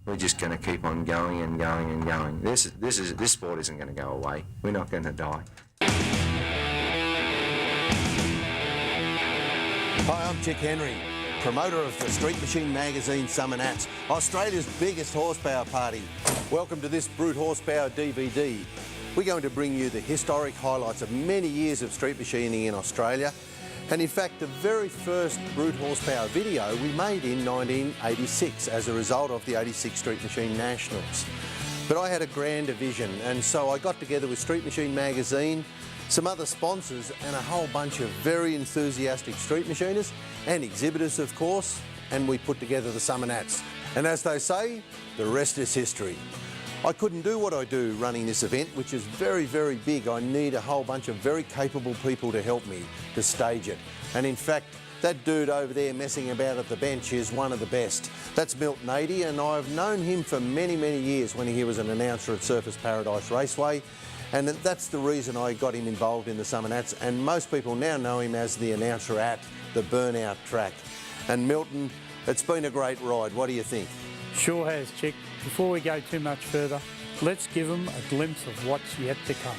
We're just going to keep on going and going and going. This sport isn't going to go away. We're not going to die. Hi, I'm Chick Henry, promoter of the Street Machine magazine Summernats, Australia's biggest horsepower party. Welcome to this Brute Horsepower DVD. We're going to bring you the historic highlights of many years of street machining in Australia. And in fact, the very first Brute Horsepower video we made in 1986 as a result of the 86 Street Machine Nationals. But I had a grander vision, and so I got together with Street Machine magazine, some other sponsors, and a whole bunch of very enthusiastic street machiners and exhibitors, of course, and we put together the Summernats. And as they say, the rest is history. I couldn't do what I do running this event, which is very, very big. I need a whole bunch of very capable people to help me to stage it. And in fact, that dude over there messing about at the bench is one of the best. That's Milton 80, and I've known him for many, many years when he was an announcer at Surfers Paradise Raceway. And that's the reason I got him involved in the Summernats, and most people now know him as the announcer at the Burnout track. And Milton, it's been a great ride. What do you think? Sure has, Chick. Before we go too much further, let's give them a glimpse of what's yet to come.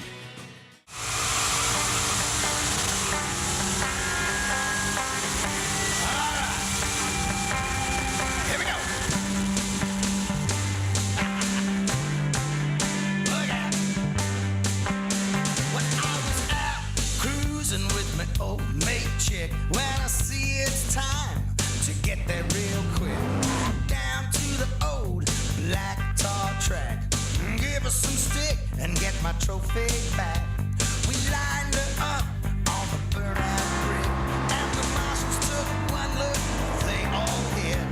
Here we go. Look out. When I was out cruising with my old mate chick, when I see it's time to get there real quick, down to the old black tar track, give us some stick and get my trophy back. We lined her up on the burnout brick, and the marshals took one look, they all hit.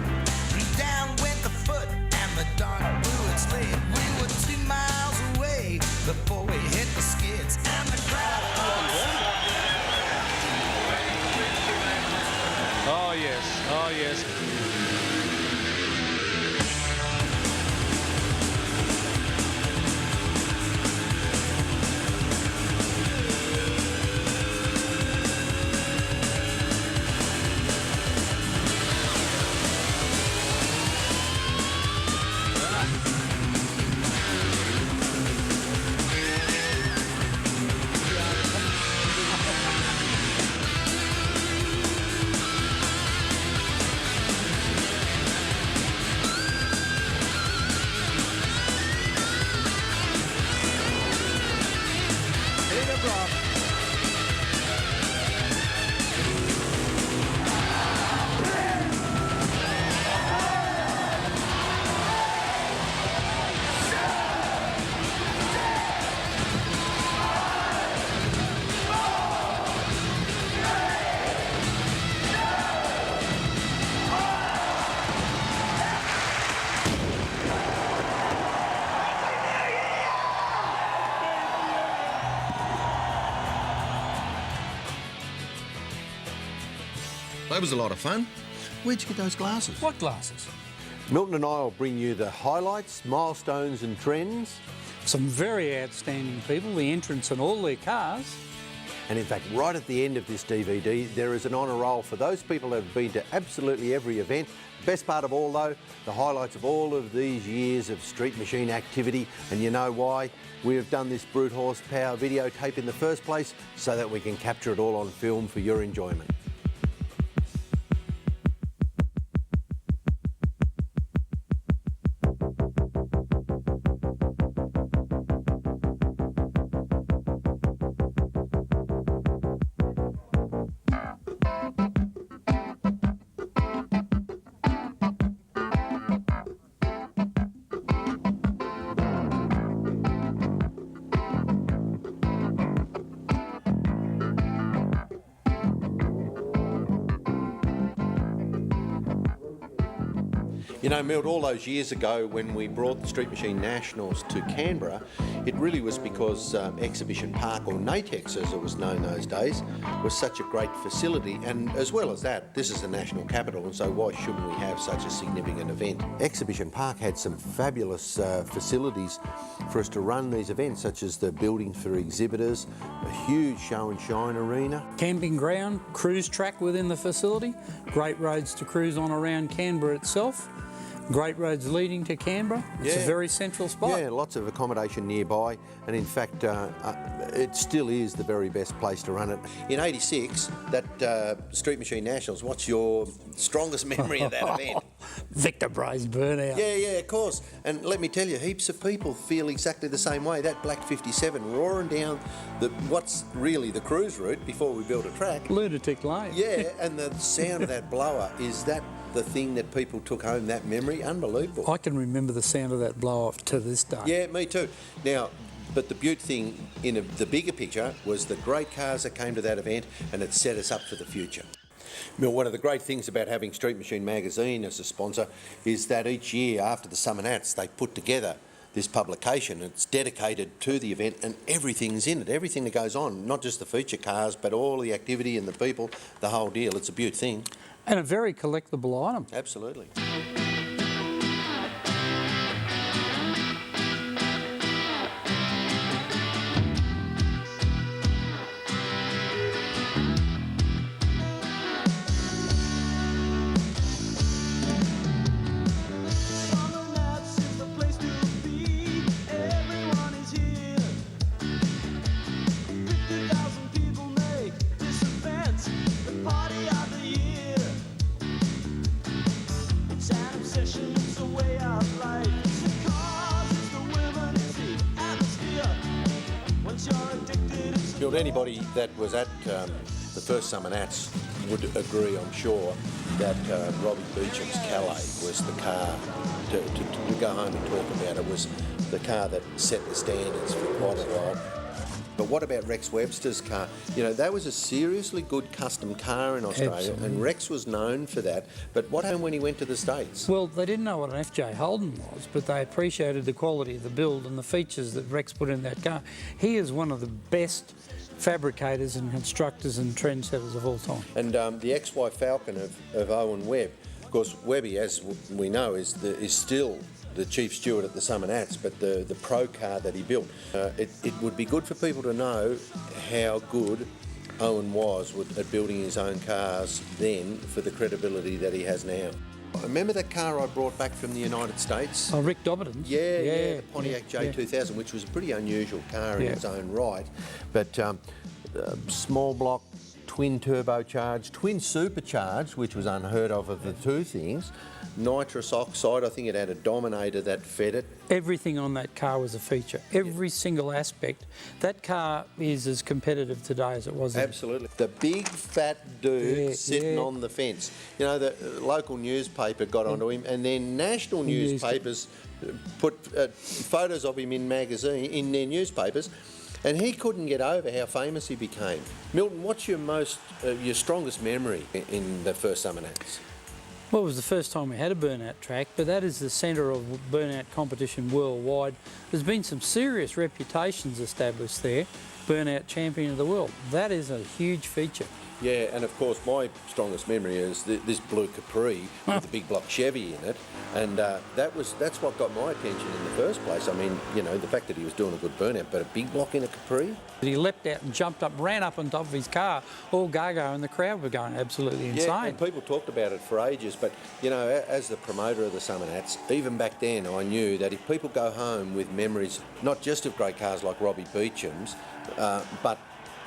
Down went the foot and the dark blew its lid. We were 2 miles away before we hit the skids, and the crowd Oh yes, oh yes. That was a lot of fun. Where'd you get those glasses? What glasses? Milton and I will bring you the highlights, milestones and trends. Some very outstanding people, the entrants in all their cars. And in fact, right at the end of this DVD, there is an honour roll for those people that have been to absolutely every event. Best part of all, though, the highlights of all of these years of street machine activity. And you know why? We have done this Brute Horsepower videotape in the first place so that we can capture it all on film for your enjoyment. You know, Milt, all those years ago when we brought the Street Machine Nationals to Canberra, it really was because Exhibition Park, or Natex as it was known those days, was such a great facility. And as well as that, this is the national capital, and so why shouldn't we have such a significant event? Exhibition Park had some fabulous facilities for us to run these events, such as the building for exhibitors, a huge show and shine arena. Camping ground, cruise track within the facility, great roads to cruise on around Canberra itself. great roads leading to Canberra. It's a Yeah. very central spot. Yeah, lots of accommodation nearby, and in fact, it still is the very best place to run it. In '86, that Street Machine Nationals, what's your strongest memory of that event? Victor Bray's burnout. Yeah, of course. And let me tell you, heaps of people feel exactly the same way. That black 57 roaring down what's really the cruise route before we built a track. Lunatic Lane. Yeah, and the sound of that blower, is that the thing that people took home, that memory? Unbelievable. I can remember the sound of that blow off to this day. Yeah, me too. Now, but the beaut thing in the bigger picture was the great cars that came to that event, and it set us up for the future. Well, one of the great things about having Street Machine magazine as a sponsor is that each year after the Summernats, they put together this publication. It's dedicated to the event, and everything's in it, everything that goes on, not just the feature cars, but all the activity and the people, the whole deal. It's a beaut thing. And a very collectible item. Absolutely. Summernats is the place to be. Everyone is here. 50,000 people make this event the party of the year. It's an obsession, it's a way of life. It's the cars, it's the women, it's the atmosphere. Once you're addicted, it's Bill, anybody that was at the first Summernats would agree, I'm sure, that Robbie Beecham's Calais was the car to go home and talk about. It was the car that set the standards for quite a while. But what about Rex Webster's car? You know, that was a seriously good custom car in Australia, Absolutely. and Rex was known for that. But what happened when he went to the States? Well, they didn't know what an FJ Holden was, but they appreciated the quality of the build and the features that Rex put in that car. He is one of the best fabricators and constructors and trendsetters of all time. And the XY Falcon of Owen Webb, of course, Webby, as we know, is still the chief steward at the Summernats, but the pro car that he built, it would be good for people to know how good Owen was at building his own cars then for the credibility that he has now. Remember that car I brought back from the United States? Oh, Rick Dobbiton's? Yeah, the Pontiac yeah. J2000, which was a pretty unusual car in Yeah. its own right. But small block, twin turbocharged, twin supercharged, which was unheard of the two things. Nitrous oxide, I think it had a Dominator that fed it. Everything on that car was a feature. Every single aspect. That car is as competitive today as it was then. Absolutely. The big fat dude Yeah, sitting yeah. on the fence. You know, the local newspaper got onto him, and then national newspapers put photos of him in their newspapers, and he couldn't get over how famous he became. Milton, what's your strongest memory in the first Summernats? Well, it was the first time we had a burnout track, but that is the centre of burnout competition worldwide. There's been some serious reputations established there. Burnout champion of the world. That is a huge feature. Yeah, and of course my strongest memory is this blue Capri with a big block Chevy in it, and that's what got my attention in the first place. I mean, you know, the fact that he was doing a good burnout, but a big block in a Capri? He leapt out and jumped up, ran up on top of his car, all gaga, and the crowd were going absolutely insane. Yeah, and people talked about it for ages, but, you know, as the promoter of the Summernats, even back then I knew that if people go home with memories, not just of great cars like Robbie Beecham's, but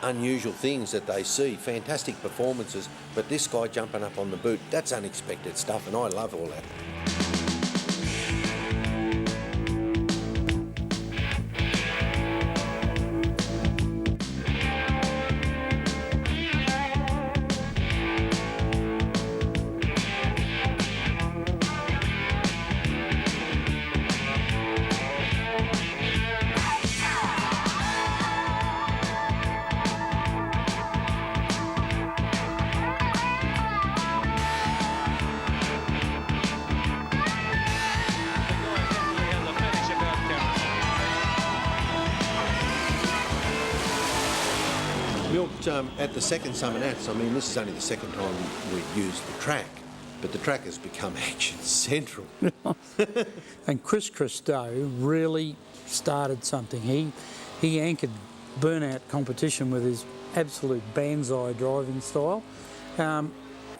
unusual things that they see, fantastic performances, but this guy jumping up on the boot, that's unexpected stuff, and I love all that. Built at the second Summernats, I mean, this is only the second time we've used the track, but the track has become action central. And Chris Christo really started something. He anchored burnout competition with his absolute banzai driving style.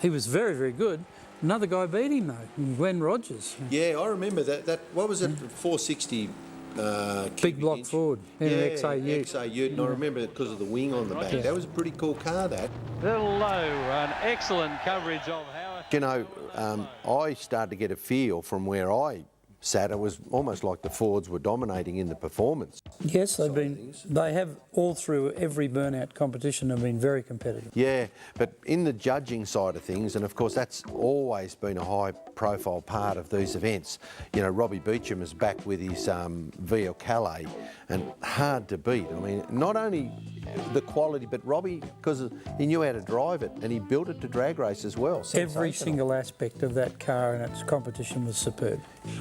He was very, very good, Another guy beat him though, Glenn Rogers. Yeah, I remember that. What was it? 460. Big cubic block inch. Ford in an XA Ute. XA Ute, and I remember it because of the wing on the back. Yeah. That was a pretty cool car, that. Little low and excellent coverage of Howard. You know, I started to get a feel from where I sat. It was almost like the Fords were dominating in the performance. Yes, they have all through every burnout competition have been very competitive. Yeah, but in the judging side of things, and of course that's always been a high-profile part of these events. You know, Robbie Beecham is back with his VL Calais, and hard to beat. I mean, not only the quality, but Robbie, because he knew how to drive it, and he built it to drag race as well. Every Sensational. single aspect of that car and its competition was superb.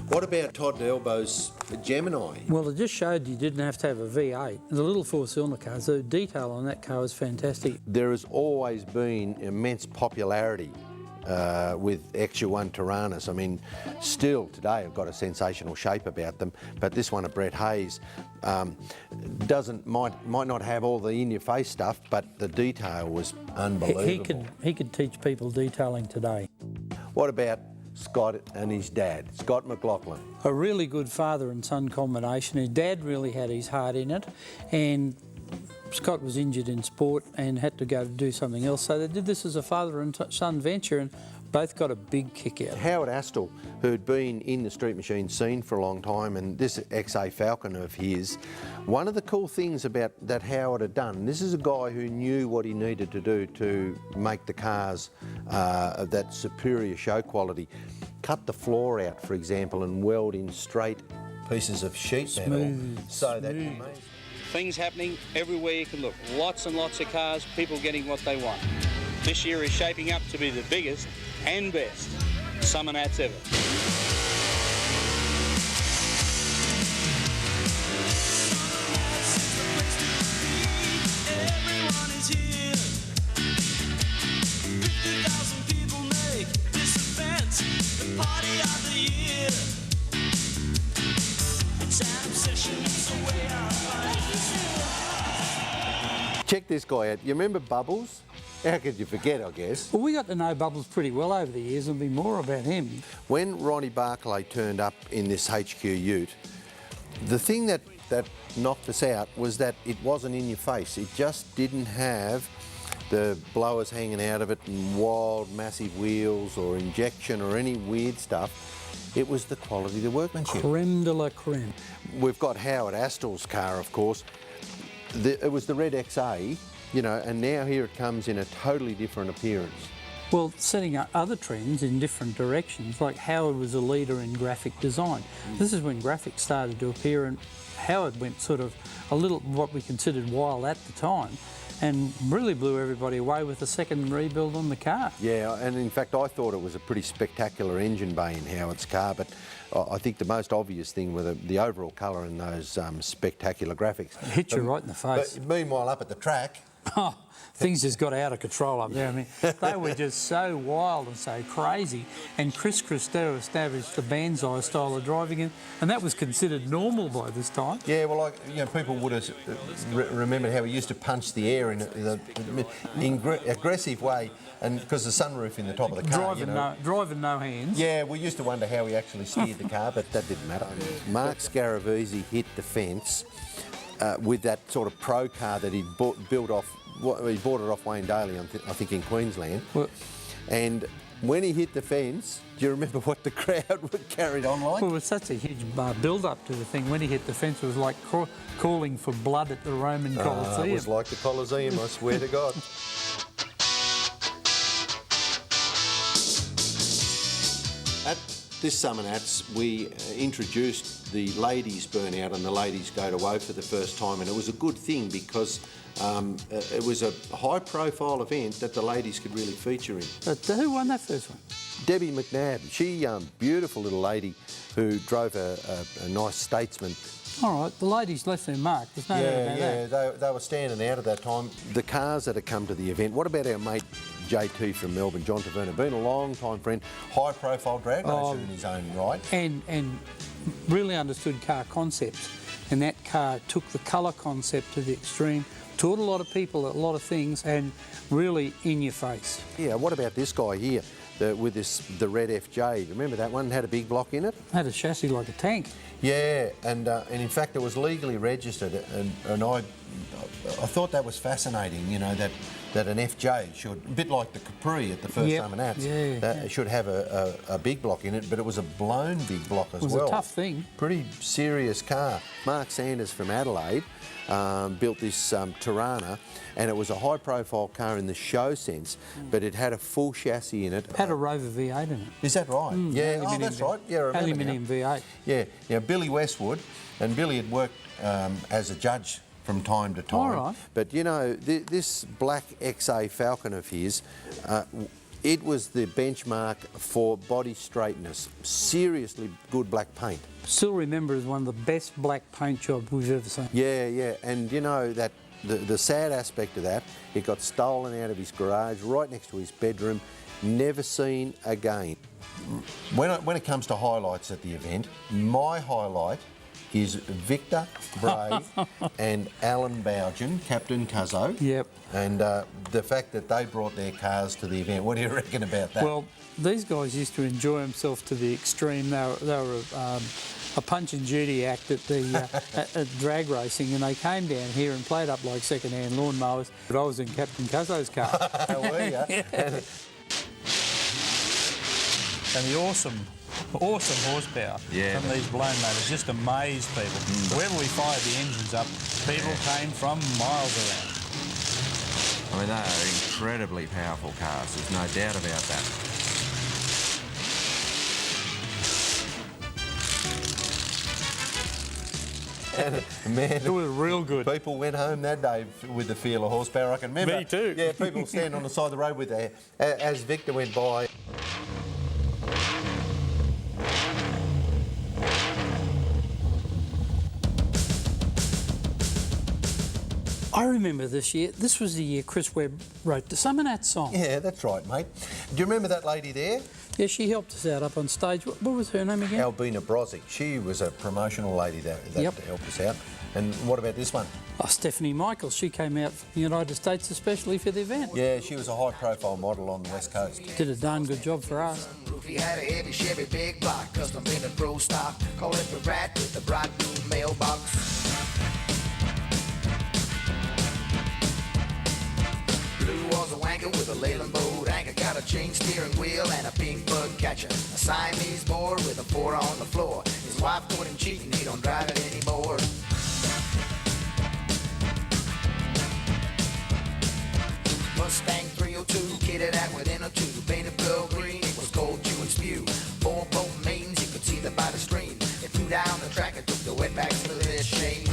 What about Todd Elbow's Gemini? Well, it just showed you didn't have to have a V8. The little four-cylinder cars, the detail on that car was fantastic. There has always been immense popularity with XU1 Tiranas. I mean, still today have got a sensational shape about them, but this one of Brett Hayes might not have all the in-your-face stuff, but the detail was unbelievable. He could teach people detailing today. What about Scott and his dad, Scott McLaughlin? A really good father and son combination. His dad really had his heart in it, and Scott was injured in sport and had to go to do something else. So they did this as a father and son venture, and both got a big kick out. Howard Astle, who'd been in the street machine scene for a long time, and this XA Falcon of his, one of the cool things about that Howard had done, this is a guy who knew what he needed to do to make the cars of that superior show quality. Cut the floor out, for example, and weld in straight pieces of sheet metal so that you made... Things happening everywhere you can look. Lots and lots of cars, people getting what they want. This year is shaping up to be the biggest and best Summernats ever. Everyone is here. 50,000 people make this event the party of the year. It's an obsession, it's a way of life. Check this guy out. You remember Bubbles? How could you forget, I guess? Well, we got to know Bubbles pretty well over the years. There'll be more about him. When Ronnie Barclay turned up in this HQ Ute, the thing that knocked us out was that it wasn't in your face. It just didn't have the blowers hanging out of it and wild, massive wheels or injection or any weird stuff. It was the quality of the workmanship. Creme de la creme. We've got Howard Astle's car, of course. It was the red XA, you know, and now here it comes in a totally different appearance. Well, setting up other trends in different directions, like Howard was a leader in graphic design. This is when graphics started to appear, and Howard went sort of a little what we considered wild at the time, and really blew everybody away with the second rebuild on the car. Yeah, and in fact I thought it was a pretty spectacular engine bay in Howard's car, but I think the most obvious thing were the overall colour and those spectacular graphics. It hit you right in the face. But meanwhile, up at the track... Oh, things just got out of control up there. I mean, they were just so wild and so crazy. And Chris Christou established the Banzai style of driving, and that was considered normal by this time. Yeah, well, people would have remembered how he used to punch the air in aggressive way, and because the sunroof in the top of the car. Driving no hands. Yeah, we used to wonder how he actually steered the car, but that didn't matter. Mark Scaravuzzi hit the fence with that sort of pro car that he'd built off. He bought it off Wayne Daly, I think, in Queensland. Well, and when he hit the fence, do you remember what the crowd carried on like? Well, it was such a huge build-up to the thing. When he hit the fence, it was like calling for blood at the Roman Colosseum. It was like the Colosseum, I swear to God. At this Summernats, we introduced the ladies burnout and the ladies go to woe for the first time, and it was a good thing because it was a high-profile event that the ladies could really feature in. But who won that first one? Debbie McNabb. She, beautiful little lady who drove a nice Statesman. All right, the ladies left their mark. There's no doubt about that. They were standing out at that time. The cars that had come to the event. What about our mate JT from Melbourne, John Taverner? Been a long-time friend, high-profile drag racer in his own right. And really understood car concepts. And that car took the colour concept to the extreme, taught a lot of people a lot of things, and really in your face. Yeah, what about this guy here? with the red FJ. Remember that one had a big block in it? Had a chassis like a tank. Yeah, and in fact it was legally registered, and I thought that was fascinating. You know that an FJ should, a bit like the Capri at the first Summernats, it should have a big block in it, but it was a blown big block as well. It was a tough thing. Pretty serious car. Mark Sanders from Adelaide built this Tirana, and it was a high-profile car in the show sense, but it had a full chassis in it. Had a Rover V8 in it. Is that right? Yeah, oh, that's right. Yeah, I remember Aluminium V8. Yeah, Billy Westwood, and Billy had worked as a judge from time to time. All right. But you know, this black XA Falcon of his, it was the benchmark for body straightness. Seriously good black paint. Still remember as one of the best black paint jobs we've ever seen. Yeah, and you know that the sad aspect of that, it got stolen out of his garage right next to his bedroom, never seen again. When it comes to highlights at the event, my highlight is Victor Bray and Alan Bougen, Captain Cuzzo. Yep. And the fact that they brought their cars to the event. What do you reckon about that? Well, these guys used to enjoy themselves to the extreme. They were a punch and judy act at the at drag racing, and they came down here and played up like second-hand lawnmowers. But I was in Captain Cuzzo's car. Were you? Yeah. And the awesome horsepower from these blown motors just amazed people. Wherever we fired the engines up, people came from miles around. I mean, they are incredibly powerful cars, there's no doubt about that. And, man, It was real good. people went home that day with the feel of horsepower. I can remember. Me too. Yeah, people stand on the side of the road with their, as Victor went by. I remember this year. This was the year Chris Webb wrote the Summernats song. Yeah, that's right, mate. Do you remember that lady there? Yeah, she helped us out up on stage. What was her name again? Albina Brozic. She was a promotional lady that helped us out. And what about this one? Oh, Stephanie Michaels. She came out from the United States especially for the event. Yeah, she was a high-profile model on the West Coast. Did a darn good job for us. He had a heavy Chevy big block, custom painted pro stock. Call it the Rat with the bright blue mailbox. Blue was a wanker with a Leyland boat anchor. Got a chain steering wheel and a pink bug catcher. A Siamese boar with a 4 on the floor. His wife caught him cheating, he don't drive it anymore. Mustang 302, kitted out with inner tube, painted pearl green, it was cold, chew and spew. 4 boat mains, you could see them by the stream. It flew down the track and took the wetbacks to their shame.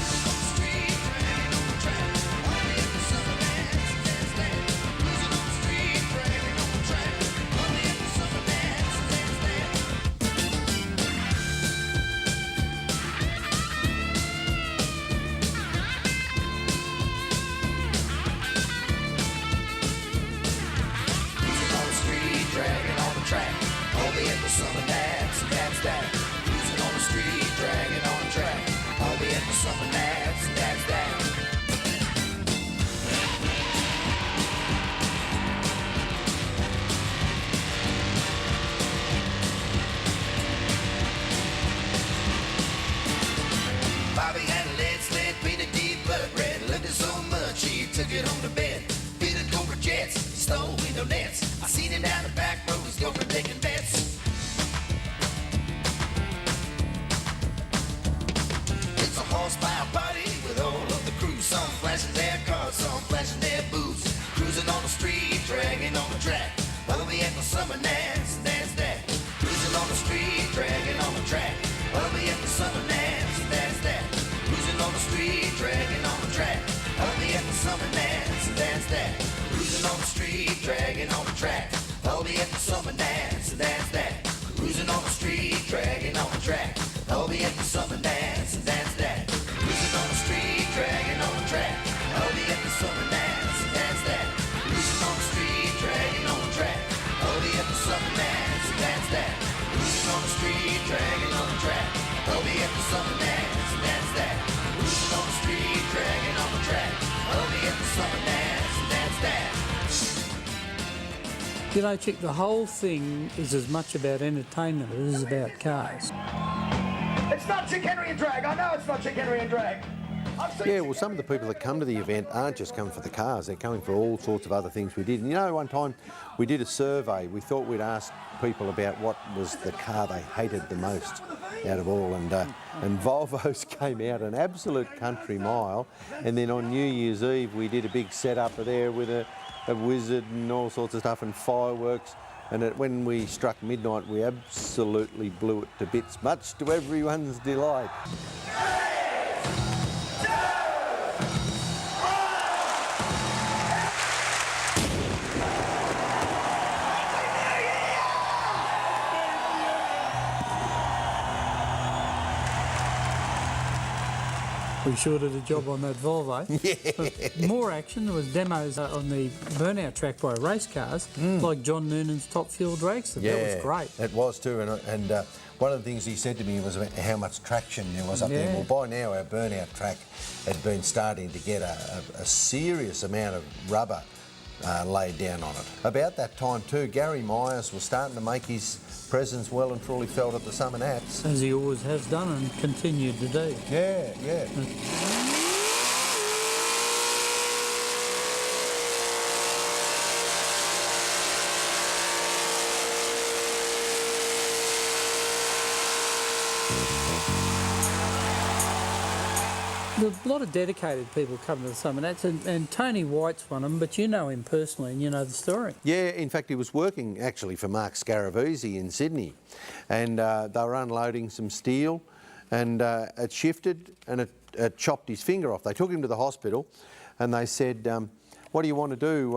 Summernats, that's that. Cruising on the street, dragging on the track. I'll be at the Summernats, that's that. Bobby had a lead sled, painted deep blood red. Loved it so much he took it home to bed. Fitted Cobra jets, stole window nets. I seen him down the back road, he's going for taking bets. Horsepower party with all of the crew. Some flashing their cars, some flashing their boots. Cruising on the street, dragging on the track. I'll be at the Summernats, that's that. Cruising on the street, dragging on the track. I'll be at the Summernats, that's that. Cruising on the street, dragging on the track. I'll be at the Summernats, that's that. Cruising on the street, dragging on the track. I'll be at the Summernats, that's that. Cruising on the street, dragging on the track. I'll be at the Summernats, that's that. Cruising on the street, dragging on the track. I'll be at the Summernats, that's that. Cruising on the street, dragging on the track. I'll be at the Summernats, that's that. Cruising on the street, dragging on the track. I'll be at the Summernats, that's that. Cruising on the street, dragging on the track. I'll be at the Summernats, that's that. You know, Chick, the whole thing is as much about entertainment as it is about cars. It's not Chick Henry and drag. I know it's not Chick Henry and drag. Yeah, well, some of the people that come to the event aren't just coming for the cars, they're coming for all sorts of other things we did. And you know, one time we did a survey. We thought we'd ask people about what was the car they hated the most out of all, and Volvos came out an absolute country mile. And then on New Year's Eve we did a big setup there with a wizard and all sorts of stuff and fireworks. And when we struck midnight, we absolutely blew it to bits, much to everyone's delight. We sure did a job on that Volvo. Yeah. More action. There was demos on the burnout track by race cars, like John Noonan's Top Fuel Dragster. Yeah, that was great. It was too, and one of the things he said to me was about how much traction there was up there. Well, by now our burnout track had been starting to get a serious amount of rubber laid down on it. About that time too, Gary Myers was starting to make his presence well and truly felt at the Summernats. As he always has done and continued to do. Yeah, yeah. There's a lot of dedicated people come to the Summernats, and Tony White's one of them, but you know him personally and you know the story. Yeah, in fact he was working actually for Mark Scaravuzzi in Sydney, and they were unloading some steel, and it shifted and it chopped his finger off. They took him to the hospital and they said, what do you want to do?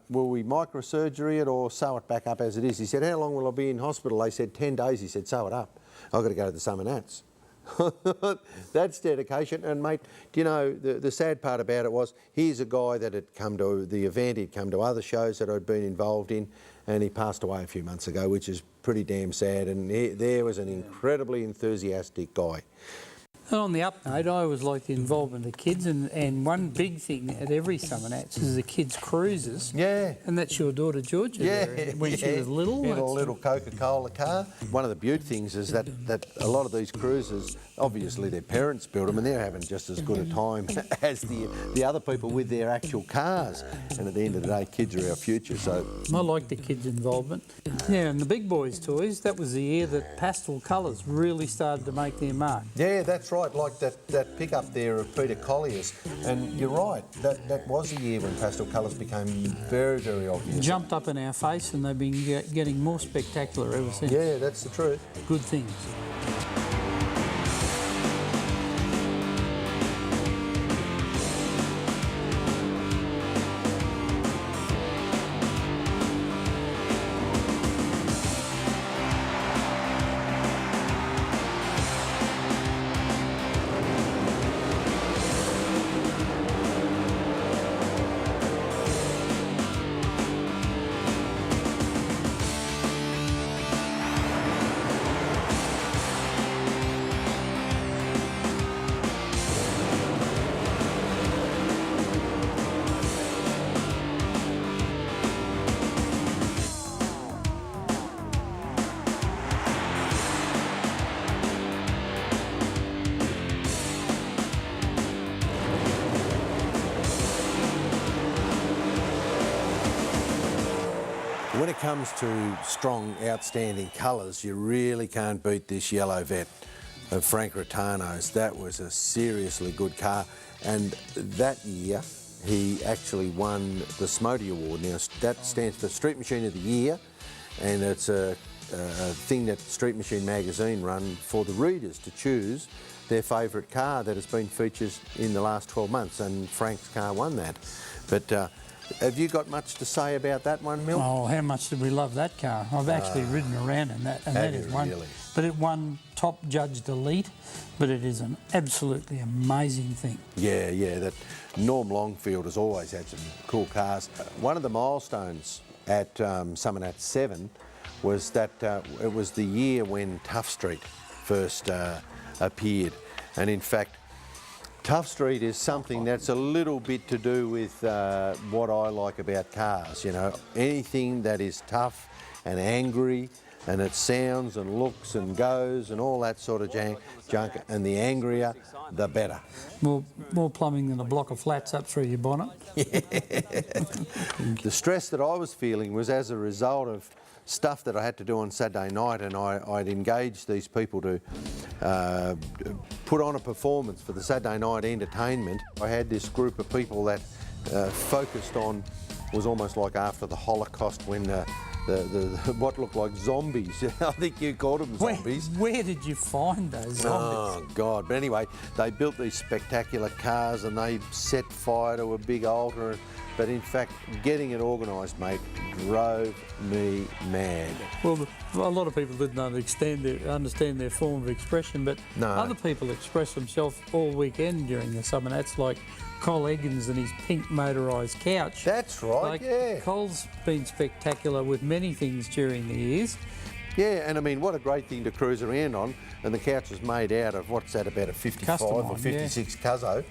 Will we microsurgery it or sew it back up as it is? He said, how long will I be in hospital? They said 10 days. He said, sew it up. I've got to go to the Summernats. That's dedication. And mate, do you know, the sad part about it was, here's a guy that had come to the event, he'd come to other shows that I'd been involved in, and he passed away a few months ago, which is pretty damn sad. And there was an incredibly enthusiastic guy. And on the up note, I always like the involvement of kids, and one big thing at every Summernats is the kids' cruises. Yeah. And that's your daughter Georgia there, when she was little. In a little Coca-Cola car. One of the beaut things is that a lot of these cruises, obviously their parents build them and they're having just as good a time as the other people with their actual cars. And at the end of the day, kids are our future, so... I like the kids' involvement. Yeah, and the big boys' toys, that was the year that pastel colours really started to make their mark. Yeah, that's right, like that pickup there of Peter Collier's. And you're right, that was the year when pastel colours became very, very obvious. Jumped up in our face, and they've been getting more spectacular ever since. Yeah, that's the truth. Good things. When it comes to strong, outstanding colours, you really can't beat this yellow vet of Frank Rotano's. That was a seriously good car, and that year he actually won the Smody Award. Now that stands for Street Machine of the Year, and it's a thing that Street Machine magazine run for the readers to choose their favourite car that has been featured in the last 12 months, and Frank's car won that. But have you got much to say about that one, Mill? Oh, how much did we love that car? I've actually ridden around in that, and that is one. Really? But it won Top Judged Elite, but it is an absolutely amazing thing. Yeah, that Norm Longfield has always had some cool cars. One of the milestones at Summernats 7 was that it was the year when Tough Street first appeared, and in fact Tough Street is something that's a little bit to do with what I like about cars, you know. Anything that is tough and angry and it sounds and looks and goes and all that sort of junk, and the angrier, the better. More plumbing than a block of flats up through your bonnet. The stress that I was feeling was as a result of stuff that I had to do on Saturday night, and I'd engaged these people to put on a performance for the Saturday night entertainment. I had this group of people that focused on, was almost like after the Holocaust when what looked like zombies. I think you called them zombies. Where did you find those zombies? Oh, God. But anyway, they built these spectacular cars and they set fire to a big altar. But in fact, getting it organised, mate, drove me mad. Well, a lot of people didn't understand their form of expression, but No. other people expressed themselves all weekend during the Summernats, like Col Eggins and his pink motorised couch. That's right, yeah. Col's been spectacular with many things during the years. Yeah, and I mean, what a great thing to cruise around on. And the couch is made out of, what's that, about a 55 Custom or one, 56 Cuzzo.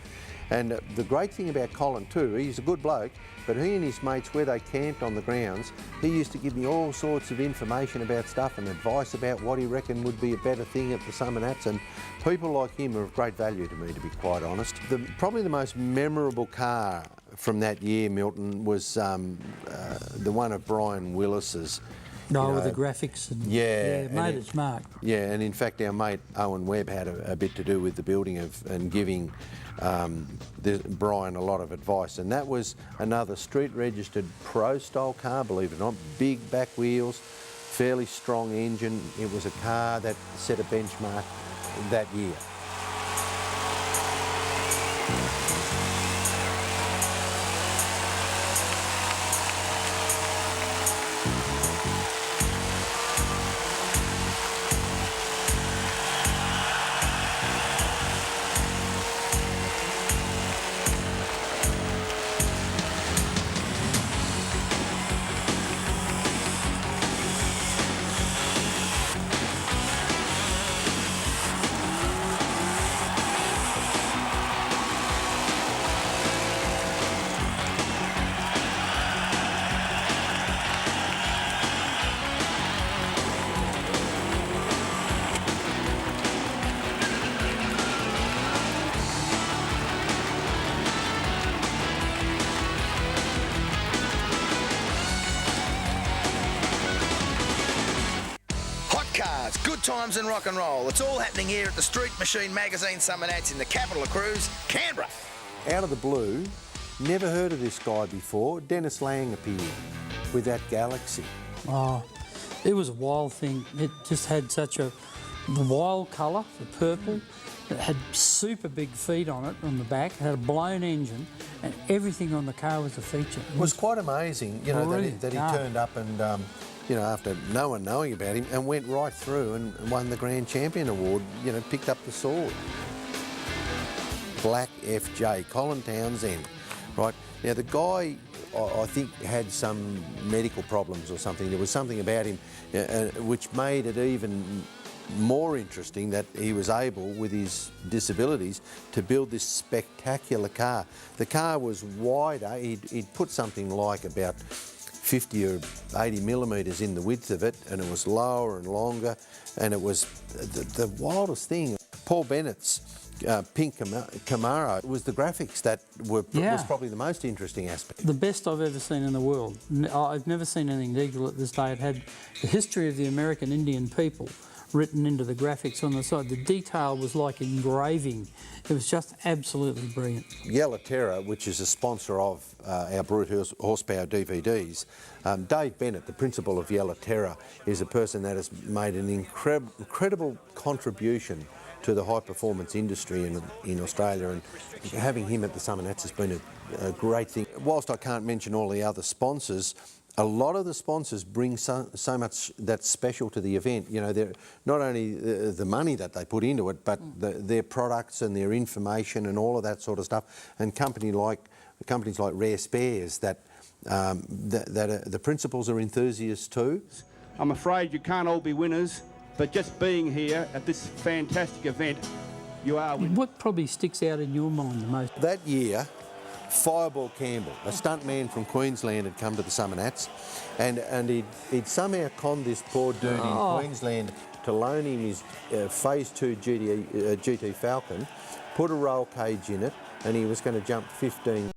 And the great thing about Colin too, he's a good bloke, but he and his mates, where they camped on the grounds, he used to give me all sorts of information about stuff and advice about what he reckoned would be a better thing at the Summernats, and people like him are of great value to me, to be quite honest. Probably the most memorable car from that year, Milton, was the one of Brian Willis's. No, with the graphics and made its mark. Yeah, and in fact, our mate Owen Webb had a bit to do with the building of and giving Brian a lot of advice, and that was another street-registered pro-style car, believe it or not. Big back wheels, fairly strong engine. It was a car that set a benchmark that year. Cars, good times and rock and roll. It's all happening here at the Street Machine Magazine Summernats in the capital of cruise, Canberra. Out of the blue, never heard of this guy before, Dennis Lang appeared with that Galaxy. Oh, it was a wild thing. It just had such the wild colour, the purple. It had super big feet on it on the back. It had a blown engine, and everything on the car was a feature. It was quite amazing, you know, that he car. turned up and, you know, after no one knowing about him, and went right through and won the Grand Champion Award, you know, picked up the sword. Black FJ, Colin Townsend, right? Now, the guy, I think, had some medical problems or something. There was something about him which made it even more interesting that he was able, with his disabilities, to build this spectacular car. The car was wider. He'd put something like about 50 or 80 millimetres in the width of it, and it was lower and longer, and it was the wildest thing. Paul Bennett's pink Camaro was the graphics that was probably the most interesting aspect. The best I've ever seen in the world. I've never seen anything legal at this day. It had the history of the American Indian people written into the graphics on the side. The detail was like engraving. It was just absolutely brilliant. Yellow Terror, which is a sponsor of our Brute Horsepower DVDs, Dave Bennett, the principal of Yellow Terror, is a person that has made an incredible contribution to the high performance industry in Australia, and having him at the Summernats has been a great thing. Whilst I can't mention all the other sponsors, a lot of the sponsors bring so much that's special to the event. You know, they're not only the money that they put into it, but their products and their information and all of that sort of stuff. And companies like Rare Spares, that the principals are enthusiasts too. I'm afraid you can't all be winners, but just being here at this fantastic event You are with What probably sticks out in your mind the most? That year, Fireball Campbell, a stuntman from Queensland, had come to the Summernats, and he'd somehow conned this poor dude in Queensland to loan him his Phase 2 GT Falcon, put a roll cage in it, and he was going to jump 15